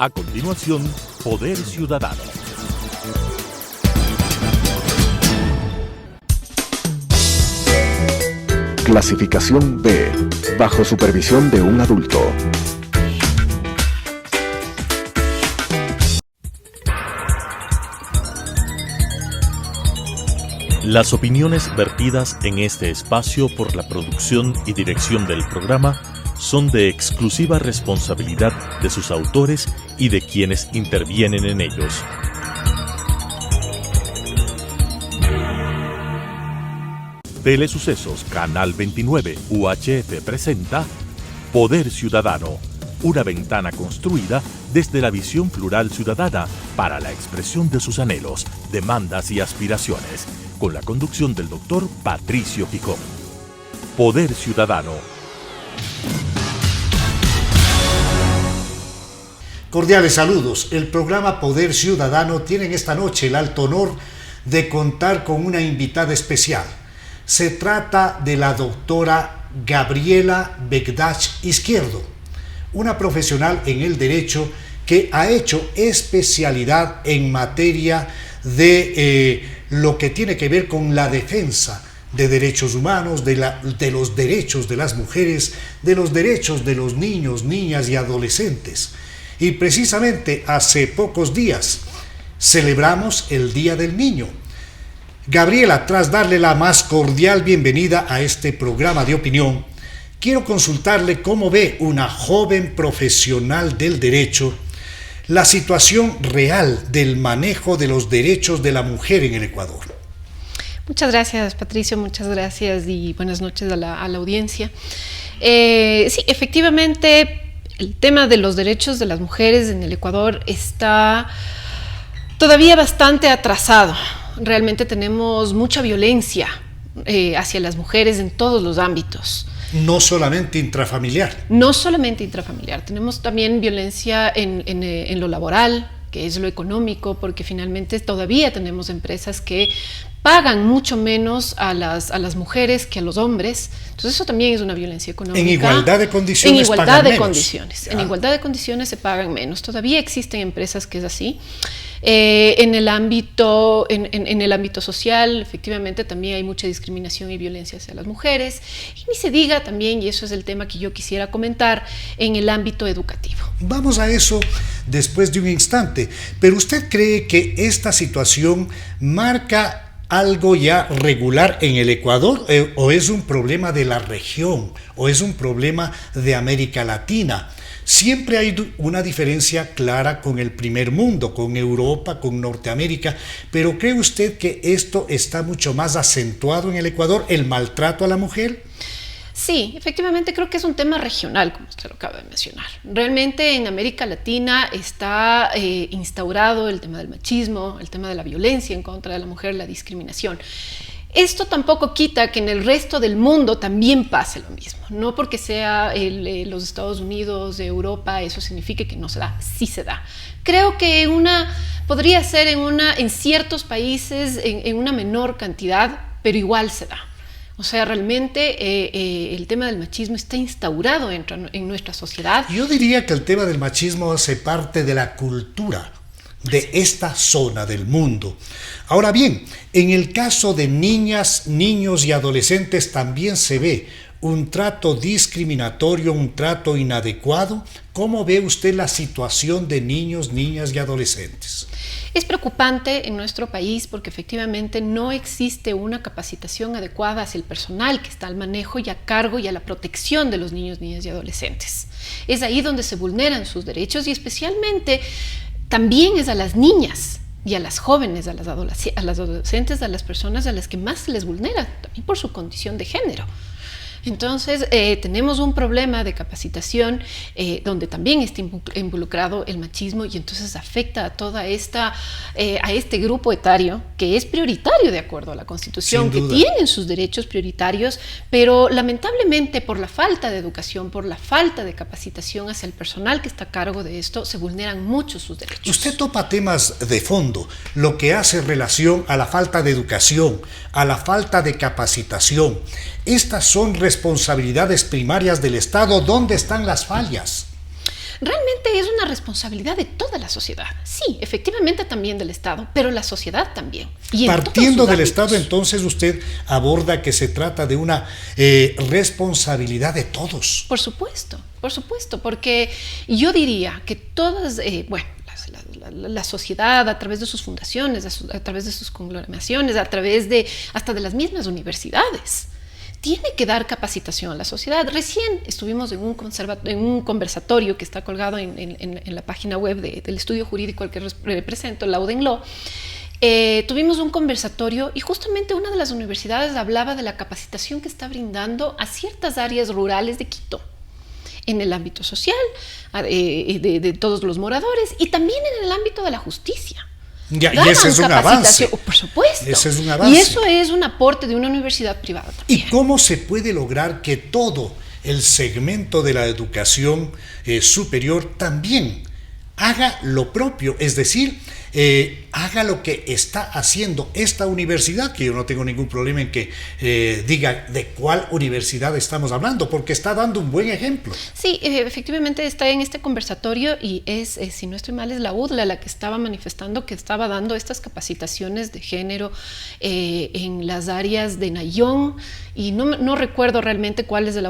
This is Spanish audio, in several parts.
A continuación, Poder Ciudadano. Clasificación B, bajo supervisión de un adulto. Las opiniones vertidas en este espacio por la producción y dirección del programa son de exclusiva responsabilidad de sus autores y de quienes intervienen en ellos. Telesucesos Canal 29 UHF presenta Poder Ciudadano, una ventana construida desde la visión plural ciudadana para la expresión de sus anhelos, demandas y aspiraciones, con la conducción del doctor Patricio Picón. Poder Ciudadano. Cordiales saludos. El programa Poder Ciudadano tiene esta noche el alto honor de contar con una invitada especial. Se trata de la doctora Gabriela Begdach Izquierdo, una profesional en el derecho que ha hecho especialidad en materia de lo que tiene que ver con la defensa de derechos humanos, de los derechos de las mujeres, de los derechos de los niños, niñas y adolescentes. Y precisamente hace pocos días celebramos el Día del Niño. Gabriela, tras darle la más cordial bienvenida a este programa de opinión, quiero consultarle cómo ve una joven profesional del derecho la situación real del manejo de los derechos de la mujer en el Ecuador. Muchas gracias, Patricio, muchas gracias y buenas noches a la audiencia. Sí, efectivamente, el tema de los derechos de las mujeres en el Ecuador está todavía bastante atrasado. Realmente tenemos mucha violencia hacia las mujeres en todos los ámbitos. No solamente intrafamiliar. No solamente intrafamiliar, tenemos también violencia en lo laboral, que es lo económico, porque finalmente todavía tenemos empresas que pagan mucho menos a las mujeres que a los hombres. Entonces eso también es una violencia económica. En igualdad de condiciones. En igualdad pagan de menos. condiciones. En igualdad de condiciones se pagan menos. Todavía existen empresas que es así. En el ámbito social, efectivamente, también hay mucha discriminación y violencia hacia las mujeres. Y ni se diga también, y eso es el tema que yo quisiera comentar, en el ámbito educativo. Vamos a eso después de un instante. Pero ¿usted cree que esta situación marca algo ya regular en el Ecuador o es un problema de la región o es un problema de América Latina? Siempre hay una diferencia clara con el primer mundo, con Europa, con Norteamérica, pero ¿cree usted que esto está mucho más acentuado en el Ecuador, el maltrato a la mujer? Sí, efectivamente creo que es un tema regional, como usted lo acaba de mencionar. Realmente en América Latina está instaurado el tema del machismo, el tema de la violencia en contra de la mujer, la discriminación. Esto tampoco quita que en el resto del mundo también pase lo mismo. No porque sea los Estados Unidos, Europa, eso significa que no se da. Sí se da. Creo que podría ser en ciertos países en una menor cantidad, pero igual se da. O sea, realmente el tema del machismo está instaurado en nuestra sociedad. Yo diría que el tema del machismo hace parte de la cultura de esta zona del mundo. Ahora bien, en el caso de niñas, niños y adolescentes también se ve un trato discriminatorio, un trato inadecuado. ¿Cómo ve usted la situación de niños, niñas y adolescentes? Es preocupante en nuestro país porque efectivamente no existe una capacitación adecuada hacia el personal que está al manejo y a cargo y a la protección de los niños, niñas y adolescentes. Es ahí donde se vulneran sus derechos y especialmente también es a las niñas y a las jóvenes, a las adolescentes, a las personas a las que más se les vulnera, también por su condición de género. Entonces, tenemos un problema de capacitación donde también está involucrado el machismo y entonces afecta a toda a este grupo etario que es prioritario de acuerdo a la Constitución, que tienen sus derechos prioritarios, pero lamentablemente por la falta de educación, por la falta de capacitación hacia el personal que está a cargo de esto, se vulneran mucho sus derechos. Usted topa temas de fondo, lo que hace relación a la falta de educación, a la falta de capacitación. Estas son responsabilidades primarias del Estado. ¿Dónde están las fallas? Realmente es una responsabilidad de toda la sociedad. Sí, efectivamente también del Estado, pero la sociedad también. Y partiendo del Estado, entonces usted aborda que se trata de una responsabilidad de todos. Por supuesto, porque yo diría que todas, la sociedad, a través de sus fundaciones, a través de sus conglomeraciones, a través de hasta de las mismas universidades, tiene que dar capacitación a la sociedad. Recién estuvimos en un conversatorio que está colgado en la página web del estudio jurídico al que represento, Lauden Law. Tuvimos un conversatorio y justamente una de las universidades hablaba de la capacitación que está brindando a ciertas áreas rurales de Quito, en el ámbito social, de todos los moradores, y también en el ámbito de la justicia. Y ese es un avance. Por supuesto. Ese es un avance. Y eso es un aporte de una universidad privada también. ¿Y cómo se puede lograr que todo el segmento de la educación superior también haga lo propio? Es decir, haga lo que está haciendo esta universidad, que yo no tengo ningún problema en que diga de cuál universidad estamos hablando, porque está dando un buen ejemplo. Sí, efectivamente está en este conversatorio y es, si no estoy mal, es la UDLA la que estaba manifestando que estaba dando estas capacitaciones de género en las áreas de Nayón, y no recuerdo realmente cuál es de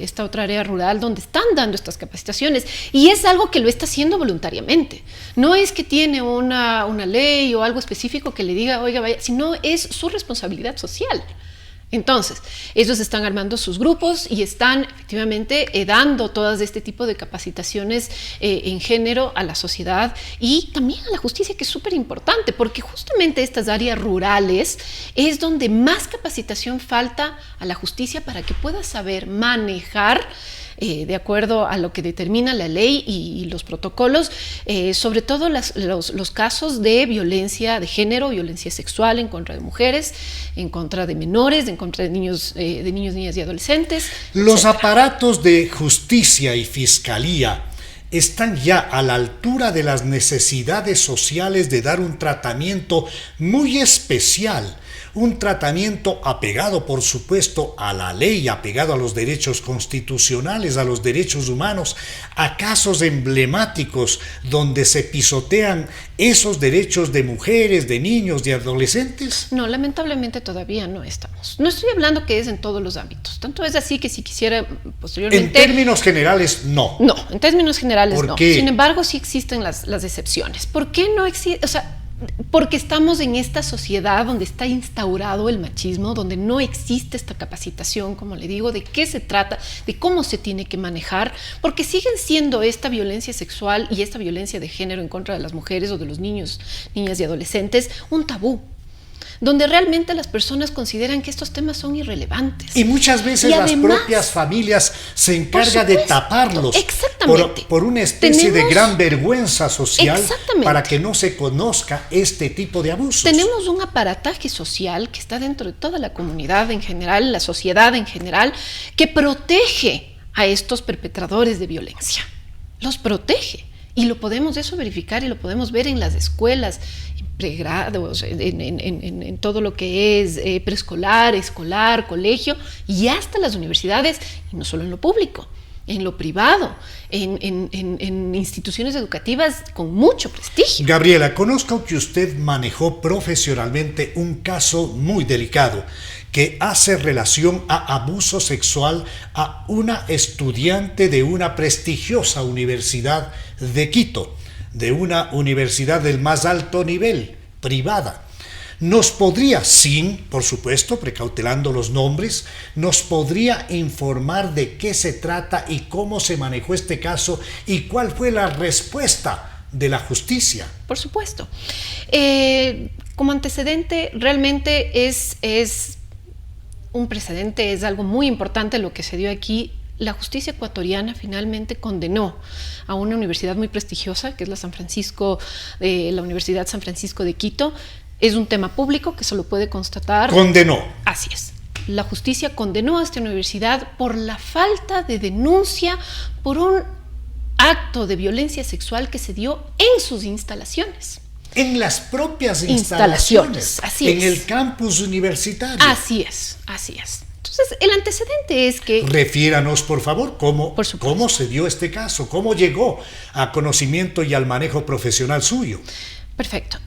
esta otra área rural donde están dando estas capacitaciones, y es algo que lo está haciendo voluntariamente. No es que tiene una ley o algo específico que le diga, oiga, vaya, sino es su responsabilidad social. Entonces, ellos están armando sus grupos y están efectivamente dando todas este tipo de capacitaciones en género a la sociedad y también a la justicia, que es súper importante, porque justamente estas áreas rurales es donde más capacitación falta a la justicia para que pueda saber manejar de acuerdo a lo que determina la ley y los protocolos, sobre todo los casos de violencia de género, violencia sexual en contra de mujeres, en contra de menores, en contra de niños, niñas y adolescentes. Los aparatos de justicia y fiscalía están ya a la altura de las necesidades sociales de dar un tratamiento muy especial, un tratamiento apegado, por supuesto, a la ley, apegado a los derechos constitucionales, a los derechos humanos, a casos emblemáticos donde se pisotean esos derechos de mujeres, de niños, de adolescentes. No, lamentablemente todavía no estamos. No estoy hablando que es en todos los ámbitos. Tanto es así que si quisiera posteriormente... En términos generales, no. No, en términos generales ¿Por no. qué? Sin embargo, sí existen las excepciones. ¿Por qué no existe? O sea, porque estamos en esta sociedad donde está instaurado el machismo, donde no existe esta capacitación, como le digo, de qué se trata, de cómo se tiene que manejar, porque siguen siendo esta violencia sexual y esta violencia de género en contra de las mujeres o de los niños, niñas y adolescentes un tabú, donde realmente las personas consideran que estos temas son irrelevantes. Y muchas veces las propias familias se encargan de taparlos por una especie de gran vergüenza social para que no se conozca este tipo de abusos. Tenemos un aparataje social que está dentro de toda la comunidad en general, la sociedad en general, que protege a estos perpetradores de violencia. Los protege. Y lo podemos eso verificar y lo podemos ver en las escuelas, en pregrados, en todo lo que es preescolar, escolar, colegio y hasta las universidades, y no solo en lo público, en lo privado, en instituciones educativas con mucho prestigio. Gabriela, conozco que usted manejó profesionalmente un caso muy delicado que hace relación a abuso sexual a una estudiante de una prestigiosa universidad de Quito, de una universidad del más alto nivel, privada. ¿Nos podría, sin, por supuesto, precautelando los nombres, nos podría informar de qué se trata y cómo se manejó este caso y cuál fue la respuesta de la justicia? Por supuesto. Como antecedente, realmente es un precedente, es algo muy importante lo que se dio aquí. La justicia ecuatoriana finalmente condenó a una universidad muy prestigiosa, que es la Universidad San Francisco de Quito. Es un tema público que se lo puede constatar. Condenó. Así es. La justicia condenó a esta universidad por la falta de denuncia por un acto de violencia sexual que se dio en sus instalaciones. En las propias instalaciones. Así es. En el campus universitario. Así es, así es. Entonces, el antecedente es que... Refiéranos, por favor, Por supuesto. cómo se dio este caso, cómo llegó a conocimiento y al manejo profesional suyo. Perfecto.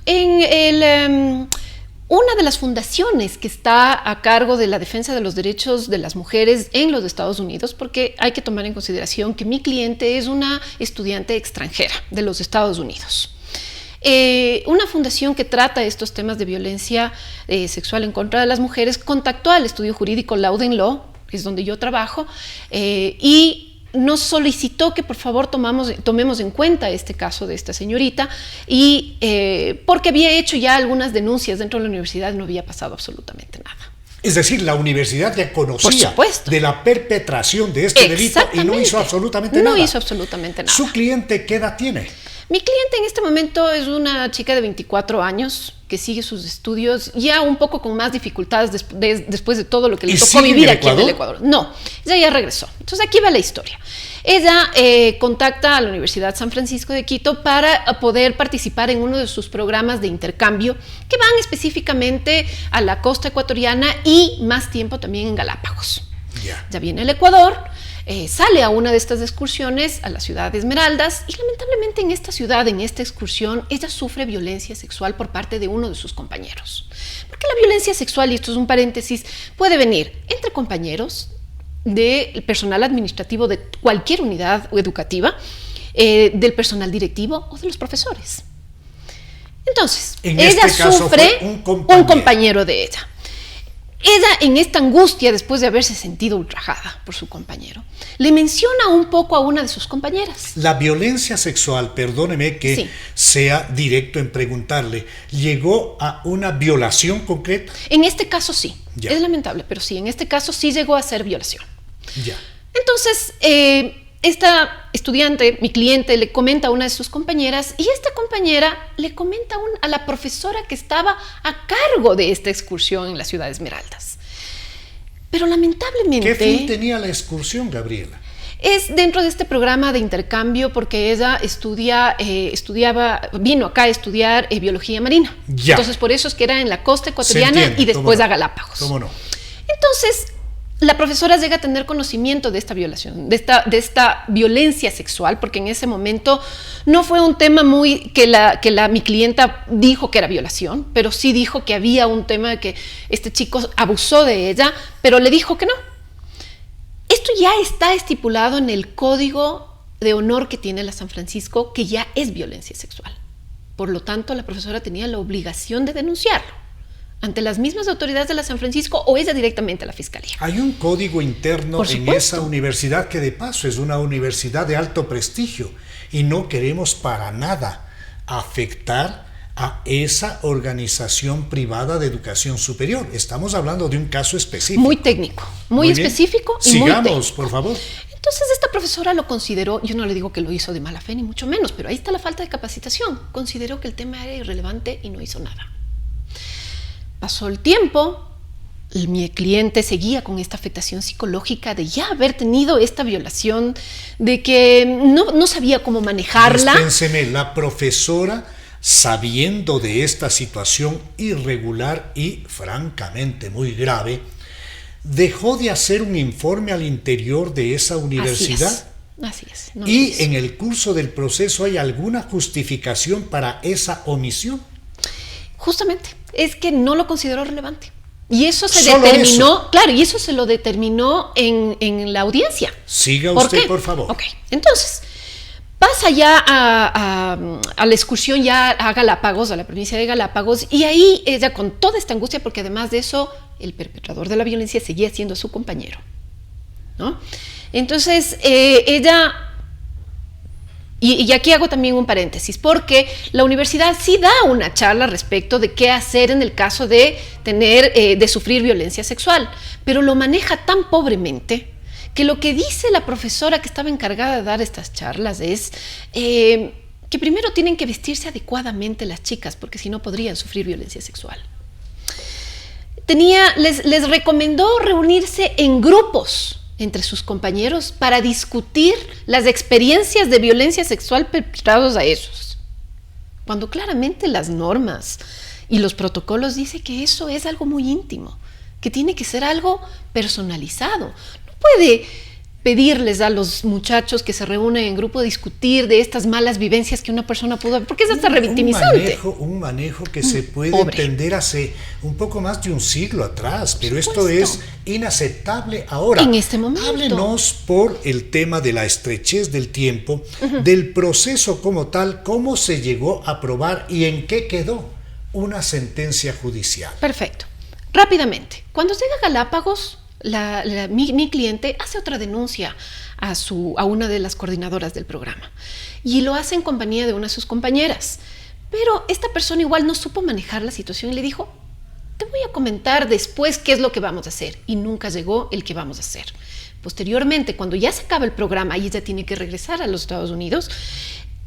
Una de las fundaciones que está a cargo de la defensa de los derechos de las mujeres en los Estados Unidos, porque hay que tomar en consideración que mi cliente es una estudiante extranjera de los Estados Unidos. Una fundación que trata estos temas de violencia sexual en contra de las mujeres contactó al estudio jurídico Loudoun Law, que es donde yo trabajo, y nos solicitó que por favor tomemos en cuenta este caso de esta señorita, y porque había hecho ya algunas denuncias dentro de la universidad y no había pasado absolutamente nada. Es decir, la universidad ya conocía de la perpetración de este delito y no hizo absolutamente nada. No hizo absolutamente nada. ¿Su cliente qué edad tiene? Mi cliente en este momento es una chica de 24 años que sigue sus estudios ya un poco con más dificultades después de todo lo que le tocó vivir aquí en el Ecuador. No, ella ya regresó. Entonces aquí va la historia. Ella contacta a la Universidad San Francisco de Quito para poder participar en uno de sus programas de intercambio que van específicamente a la costa ecuatoriana y más tiempo también en Galápagos. Ya viene el Ecuador. Sale a una de estas excursiones a la ciudad de Esmeraldas y lamentablemente en esta ciudad, en esta excursión, ella sufre violencia sexual por parte de uno de sus compañeros. Porque la violencia sexual, y esto es un paréntesis, puede venir entre compañeros, del personal administrativo de cualquier unidad educativa, del personal directivo o de los profesores. Entonces, ella sufre un compañero de ella. Ella, en esta angustia, después de haberse sentido ultrajada por su compañero, le menciona un poco a una de sus compañeras. La violencia sexual, perdóneme que sea directo en preguntarle, ¿llegó a una violación concreta? En este caso sí, es lamentable, pero sí, en este caso sí llegó a ser violación. Entonces, esta estudiante, mi cliente, le comenta a una de sus compañeras y esta compañera le comenta a la profesora que estaba a cargo de esta excursión en la ciudad de Esmeraldas. Pero lamentablemente... ¿Qué fin tenía la excursión, Gabriela? Es dentro de este programa de intercambio porque ella vino acá a estudiar biología marina. Entonces por eso es que era en la costa ecuatoriana y después a Galápagos. ¿Cómo no? Entonces... la profesora llega a tener conocimiento de esta violación, de esta violencia sexual, porque en ese momento no fue un tema muy mi clienta dijo que era violación, pero sí dijo que había un tema de que este chico abusó de ella, pero le dijo que no. Esto ya está estipulado en el Código de Honor que tiene la San Francisco, que ya es violencia sexual. Por lo tanto, la profesora tenía la obligación de denunciarlo ante las mismas autoridades de la San Francisco o ella directamente a la fiscalía. Hay un código interno en esa universidad que de paso es una universidad de alto prestigio y no queremos para nada afectar a esa organización privada de educación superior. Estamos hablando de un caso específico. Muy técnico, muy específico y muy técnico. Sigamos, por favor. Entonces esta profesora lo consideró, yo no le digo que lo hizo de mala fe ni mucho menos, pero ahí está la falta de capacitación. Consideró que el tema era irrelevante y no hizo nada. Pasó el tiempo, mi cliente seguía con esta afectación psicológica de ya haber tenido esta violación, de que no sabía cómo manejarla. Dispénseme, la profesora, sabiendo de esta situación irregular y francamente muy grave, dejó de hacer un informe al interior de esa universidad. Así es. Y en el curso del proceso, ¿hay alguna justificación para esa omisión? Justamente, es que no lo consideró relevante. Y eso se determinó, claro, y eso se lo determinó en la audiencia. Siga usted, por favor. Ok, entonces, pasa ya a la excursión ya a Galápagos, a la provincia de Galápagos, y ahí ella con toda esta angustia, porque además de eso, el perpetrador de la violencia seguía siendo su compañero, ¿no? Entonces, ella... Y aquí hago también un paréntesis, porque la universidad sí da una charla respecto de qué hacer en el caso de de sufrir violencia sexual, pero lo maneja tan pobremente que lo que dice la profesora que estaba encargada de dar estas charlas es que primero tienen que vestirse adecuadamente las chicas, porque si no podrían sufrir violencia sexual. Les recomendó reunirse en grupos entre sus compañeros para discutir las experiencias de violencia sexual perpetrados a ellos, cuando claramente las normas y los protocolos dicen que eso es algo muy íntimo, que tiene que ser algo personalizado. No puede pedirles a los muchachos que se reúnen en grupo a discutir de estas malas vivencias que una persona pudo haber, porque es hasta revictimizante. Un manejo que se puede entender hace un poco más de un siglo atrás, pero esto es inaceptable ahora. En este momento. Háblenos por el tema de la estrechez del tiempo, del proceso como tal, cómo se llegó a aprobar y en qué quedó una sentencia judicial. Perfecto. Rápidamente, cuando llega a Galápagos, mi cliente hace otra denuncia a una de las coordinadoras del programa y lo hace en compañía de una de sus compañeras, pero esta persona igual no supo manejar la situación y le dijo: te voy a comentar después qué es lo que vamos a hacer, y nunca llegó el que vamos a hacer. Posteriormente, cuando ya se acaba el programa y ella tiene que regresar a los Estados Unidos,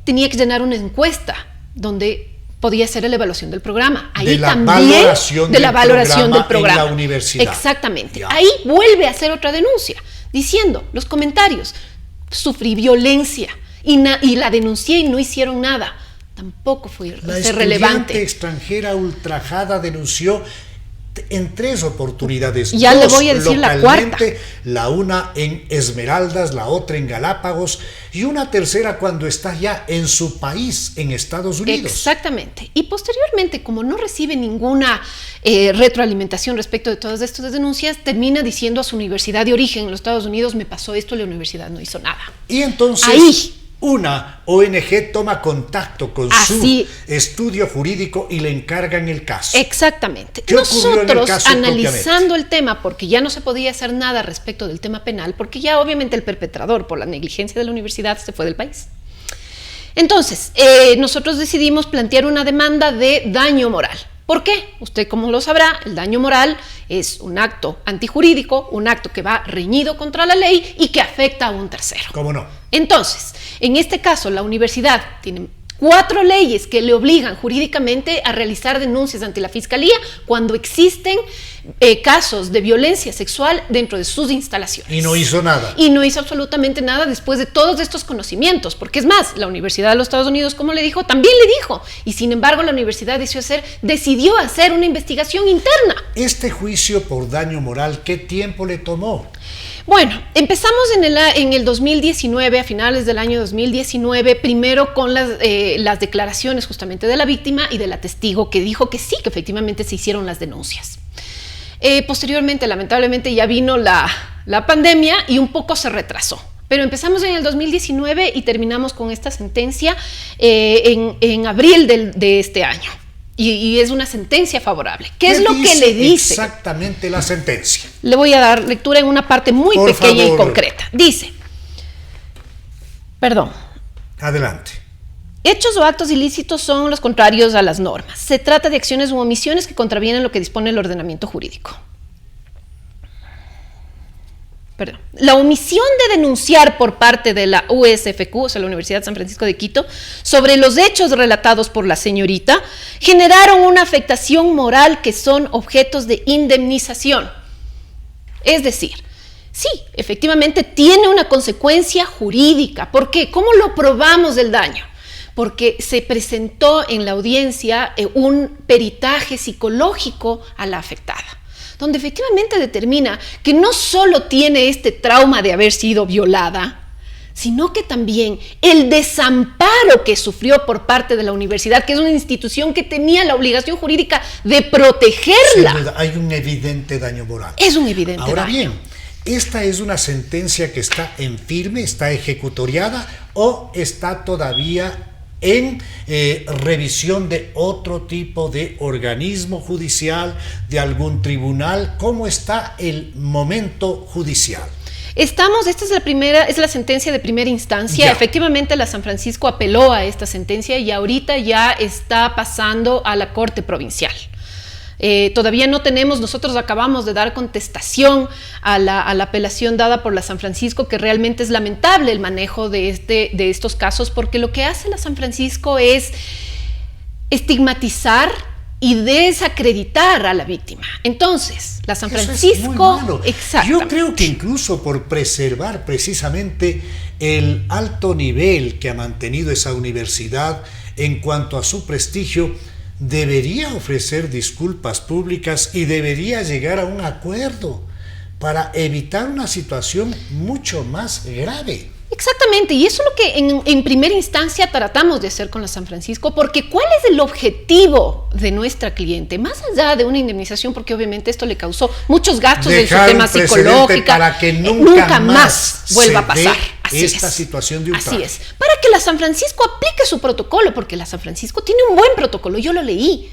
tenía que llenar una encuesta donde podía ser la evaluación del programa. Ahí de la también valoración de la valoración del programa en la universidad. Exactamente. Ya. Ahí vuelve a hacer otra denuncia diciendo los comentarios: sufrí violencia y la denuncié y no hicieron nada. Tampoco fue relevante. La estudiante extranjera ultrajada denunció en 3 oportunidades. Ya le voy a decir la cuarta. La una en Esmeraldas, la otra en Galápagos y una tercera cuando está ya en su país, en Estados Unidos. Exactamente. Y posteriormente, como no recibe ninguna retroalimentación respecto de todas estas denuncias, termina diciendo a su universidad de origen en los Estados Unidos: me pasó esto, la universidad no hizo nada. Y entonces ahí una ONG toma contacto con su estudio jurídico y le encargan el caso. Exactamente. ¿Qué ocurrió en el caso analizando el tema, porque ya no se podía hacer nada respecto del tema penal, porque ya obviamente el perpetrador, por la negligencia de la universidad, se fue del país. Entonces, nosotros decidimos plantear una demanda de daño moral. ¿Por qué? Usted, como lo sabrá, el daño moral es un acto antijurídico, un acto que va reñido contra la ley y que afecta a un tercero. ¿Cómo no? Entonces, en este caso, la universidad tiene 4 leyes que le obligan jurídicamente a realizar denuncias ante la Fiscalía cuando existen casos de violencia sexual dentro de sus instalaciones. Y no hizo nada. Y no hizo absolutamente nada después de todos estos conocimientos, porque es más, la Universidad de los Estados Unidos, como le dijo, también le dijo, y sin embargo la universidad decidió hacer una investigación interna. Este juicio por daño moral, ¿qué tiempo le tomó? Bueno, empezamos en el 2019, a finales del año 2019, primero con las declaraciones justamente de la víctima y de la testigo que dijo que sí, que efectivamente se hicieron las denuncias. Posteriormente, lamentablemente, ya vino la pandemia y un poco se retrasó. Pero empezamos en el 2019 y terminamos con esta sentencia en abril de este año. Y es una sentencia favorable. ¿Qué es lo que le dice? Exactamente la sentencia. Le voy a dar lectura en una parte muy pequeña y concreta. Dice, adelante. Hechos o actos ilícitos son los contrarios a las normas. Se trata de acciones u omisiones que contravienen lo que dispone el ordenamiento jurídico. La omisión de denunciar por parte de la USFQ, o sea, la Universidad de San Francisco de Quito, sobre los hechos relatados por la señorita, generaron una afectación moral que son objetos de indemnización. Es decir, sí, efectivamente tiene una consecuencia jurídica. ¿Por qué? ¿Cómo lo probamos el daño? Porque se presentó en la audiencia un peritaje psicológico a la afectada, donde efectivamente determina que no solo tiene este trauma de haber sido violada, sino que también el desamparo que sufrió por parte de la universidad, que es una institución que tenía la obligación jurídica de protegerla. Sin duda, hay un evidente daño moral. Es un evidente daño. Ahora bien, ¿esta es una sentencia que está en firme, está ejecutoriada o está todavía en revisión de otro tipo de organismo judicial, de algún tribunal? ¿Cómo está el momento judicial? Esta es la sentencia de primera instancia. Efectivamente, la San Francisco apeló a esta sentencia y ahorita ya está pasando a la Corte Provincial. Todavía no tenemos, nosotros acabamos de dar contestación a la apelación dada por la San Francisco, que realmente es lamentable el manejo de estos casos, porque lo que hace la San Francisco es estigmatizar y desacreditar a la víctima. Entonces, la San Francisco... Eso es muy malo. Exactamente. Yo creo que incluso por preservar precisamente el alto nivel que ha mantenido esa universidad en cuanto a su prestigio, debería ofrecer disculpas públicas y debería llegar a un acuerdo para evitar una situación mucho más grave. Exactamente, y eso es lo que en primera instancia tratamos de hacer con la San Francisco, porque ¿cuál es el objetivo de nuestra cliente? Más allá de una indemnización, porque obviamente esto le causó muchos gastos en su tema psicológico, para que nunca más vuelva a pasar. Esta situación de ultraje. Así es, para que la San Francisco aplique su protocolo, porque la San Francisco tiene un buen protocolo, yo lo leí.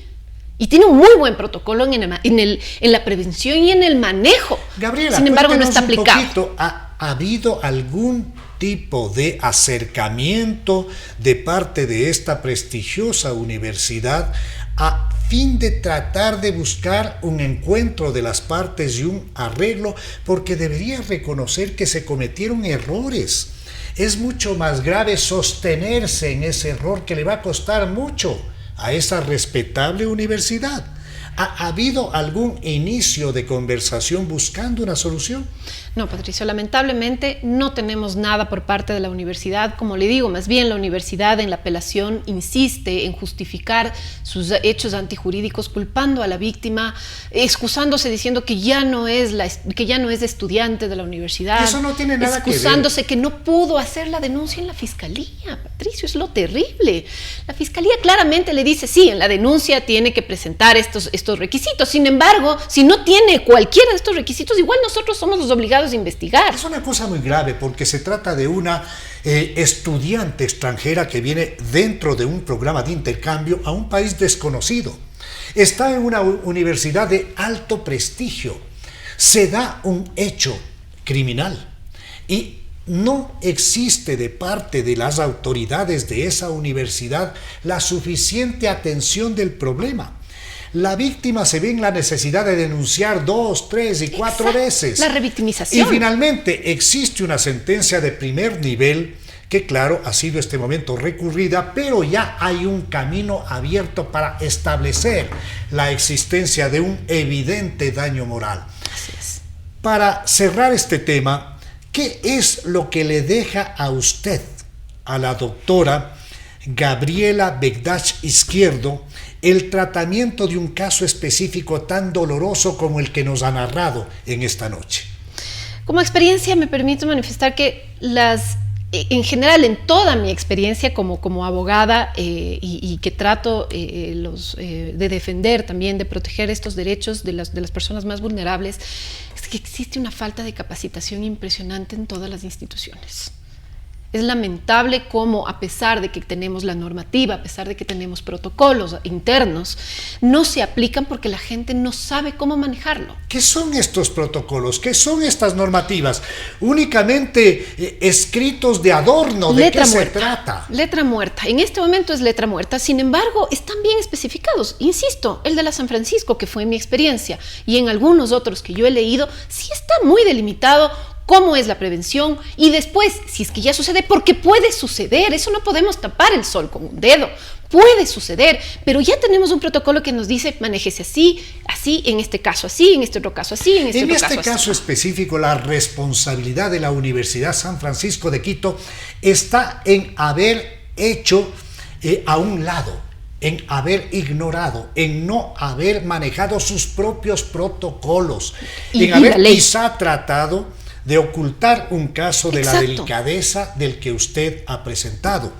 Y tiene un muy buen protocolo en la prevención y en el manejo. Gabriela, sin embargo, no está aplicado. ¿Ha habido algún tipo de acercamiento de parte de esta prestigiosa universidad a fin de tratar de buscar un encuentro de las partes y un arreglo? Porque debería reconocer que se cometieron errores. Es mucho más grave sostenerse en ese error, que le va a costar mucho a esa respetable universidad. ¿Ha habido algún inicio de conversación buscando una solución? No, Patricio, lamentablemente no tenemos nada por parte de la universidad. Como le digo, más bien la universidad en la apelación insiste en justificar sus hechos antijurídicos, culpando a la víctima, excusándose diciendo que ya no es estudiante de la universidad. Eso no tiene nada que ver. Excusándose que no pudo hacer la denuncia en la fiscalía. Patricio, es lo terrible. La fiscalía claramente le dice, sí, en la denuncia tiene que presentar estos requisitos. Sin embargo, si no tiene cualquiera de estos requisitos, igual nosotros somos los obligados de investigar. Es una cosa muy grave, porque se trata de una estudiante extranjera que viene dentro de un programa de intercambio a un país desconocido. Está en una universidad de alto prestigio. Se da un hecho criminal y no existe de parte de las autoridades de esa universidad la suficiente atención del problema. La víctima se ve en la necesidad de denunciar 2, 3 y 4 veces. La revictimización. Y finalmente existe una sentencia de primer nivel que, claro, ha sido este momento recurrida, pero ya hay un camino abierto para establecer la existencia de un evidente daño moral. Así es. Para cerrar este tema, ¿qué es lo que le deja a usted, a la doctora Gabriela Begdach Izquierdo, el tratamiento de un caso específico tan doloroso como el que nos ha narrado en esta noche? Como experiencia me permito manifestar que en general, en toda mi experiencia como abogada y que trato de defender también, de proteger estos derechos de las personas más vulnerables, es que existe una falta de capacitación impresionante en todas las instituciones. Es lamentable cómo, a pesar de que tenemos la normativa, a pesar de que tenemos protocolos internos, no se aplican porque la gente no sabe cómo manejarlo. ¿Qué son estos protocolos? ¿Qué son estas normativas? Únicamente escritos de adorno. ¿De qué se trata? Letra muerta. En este momento es letra muerta. Sin embargo, están bien especificados. Insisto, el de la San Francisco, que fue mi experiencia, y en algunos otros que yo he leído, sí está muy delimitado cómo es la prevención, y después, si es que ya sucede, porque puede suceder, eso no podemos tapar el sol con un dedo, puede suceder, pero ya tenemos un protocolo que nos dice, manéjese así, así, en este caso así, en este otro caso así, en este otro caso así. En este caso específico, la responsabilidad de la Universidad San Francisco de Quito está en haber hecho a un lado, en haber ignorado, en no haber manejado sus propios protocolos, en haber quizá tratado de ocultar un caso de la delicadeza del que usted ha presentado.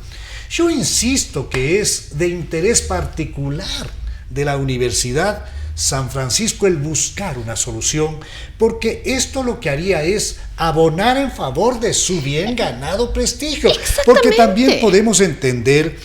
Yo insisto que es de interés particular de la Universidad San Francisco el buscar una solución, porque esto lo que haría es abonar en favor de su bien ganado prestigio. Porque también podemos entender,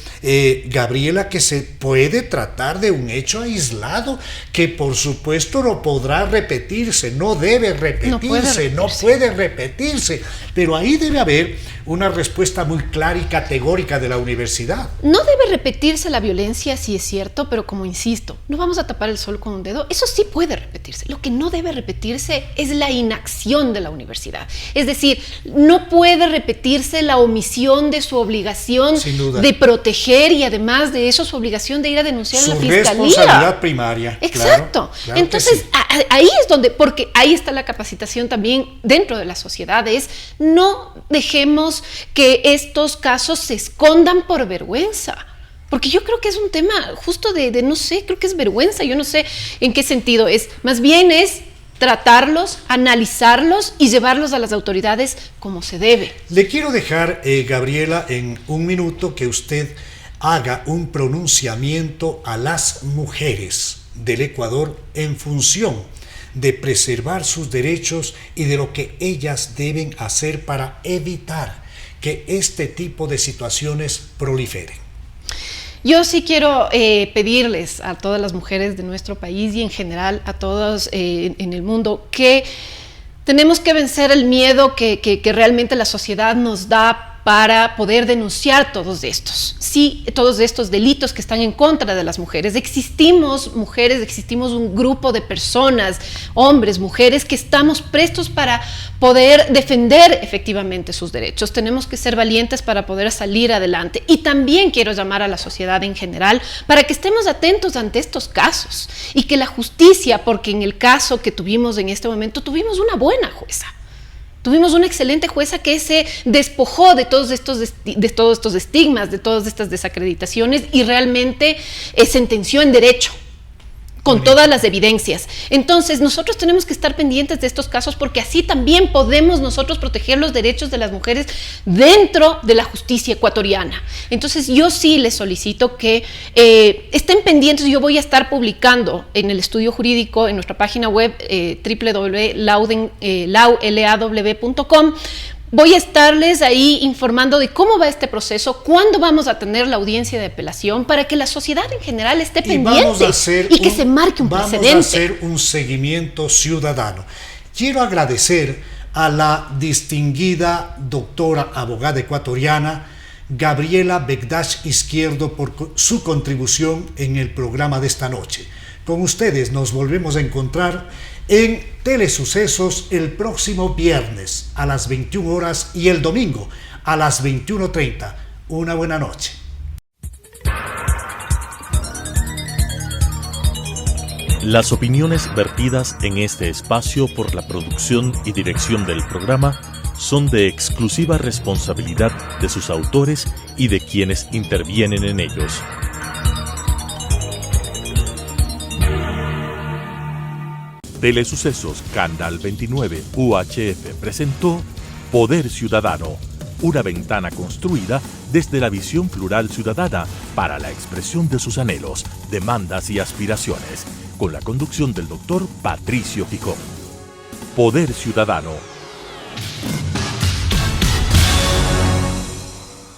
Gabriela, que se puede tratar de un hecho aislado que por supuesto no podrá repetirse, no debe repetirse, no puede repetirse, pero ahí debe haber una respuesta muy clara y categórica de la universidad. No debe repetirse la violencia, sí es cierto, pero como insisto, no vamos a tapar el sol con un dedo, eso sí puede repetirse. Lo que no debe repetirse es la inacción de la universidad. Es decir, no puede repetirse la omisión de su obligación de proteger, y además de eso su obligación de ir a denunciar a la fiscalía. Su responsabilidad primaria. Exacto. Claro entonces, sí. Ahí es donde, porque ahí está la capacitación también dentro de la sociedad, es no dejemos que estos casos se escondan por vergüenza. Porque yo creo que es un tema justo de no sé, creo que es vergüenza, yo no sé en qué sentido es. Más bien es tratarlos, analizarlos y llevarlos a las autoridades como se debe. Le quiero dejar, Gabriela, en un minuto que usted haga un pronunciamiento a las mujeres del Ecuador en función de preservar sus derechos y de lo que ellas deben hacer para evitar que este tipo de situaciones proliferen. Yo sí quiero pedirles a todas las mujeres de nuestro país y en general a todos en el mundo que tenemos que vencer el miedo que realmente la sociedad nos da para poder denunciar todos estos delitos que están en contra de las mujeres. Existimos mujeres, existimos un grupo de personas, hombres, mujeres, que estamos prestos para poder defender efectivamente sus derechos. Tenemos que ser valientes para poder salir adelante. Y también quiero llamar a la sociedad en general para que estemos atentos ante estos casos y que la justicia, porque en el caso que tuvimos en este momento, tuvimos una buena jueza. Tuvimos una excelente jueza que se despojó de todos estos estigmas, de todas estas desacreditaciones y realmente sentenció en derecho, con todas las evidencias. Entonces, nosotros tenemos que estar pendientes de estos casos porque así también podemos nosotros proteger los derechos de las mujeres dentro de la justicia ecuatoriana. Entonces, yo sí les solicito que estén pendientes. Yo voy a estar publicando en el estudio jurídico, en nuestra página web www.law.com. Voy a estarles ahí informando de cómo va este proceso, cuándo vamos a tener la audiencia de apelación, para que la sociedad en general esté pendiente y que se marque un precedente. Vamos a hacer un seguimiento ciudadano. Quiero agradecer a la distinguida doctora abogada ecuatoriana Gabriela Begdash Izquierdo por su contribución en el programa de esta noche. Con ustedes nos volvemos a encontrar en Telesucesos el próximo viernes a las 21 horas y el domingo a las 21:30. Una buena noche. Las opiniones vertidas en este espacio por la producción y dirección del programa son de exclusiva responsabilidad de sus autores y de quienes intervienen en ellos. Telesucesos Canal 29 UHF presentó Poder Ciudadano, una ventana construida desde la visión plural ciudadana para la expresión de sus anhelos, demandas y aspiraciones, con la conducción del doctor Patricio Gijón. Poder Ciudadano.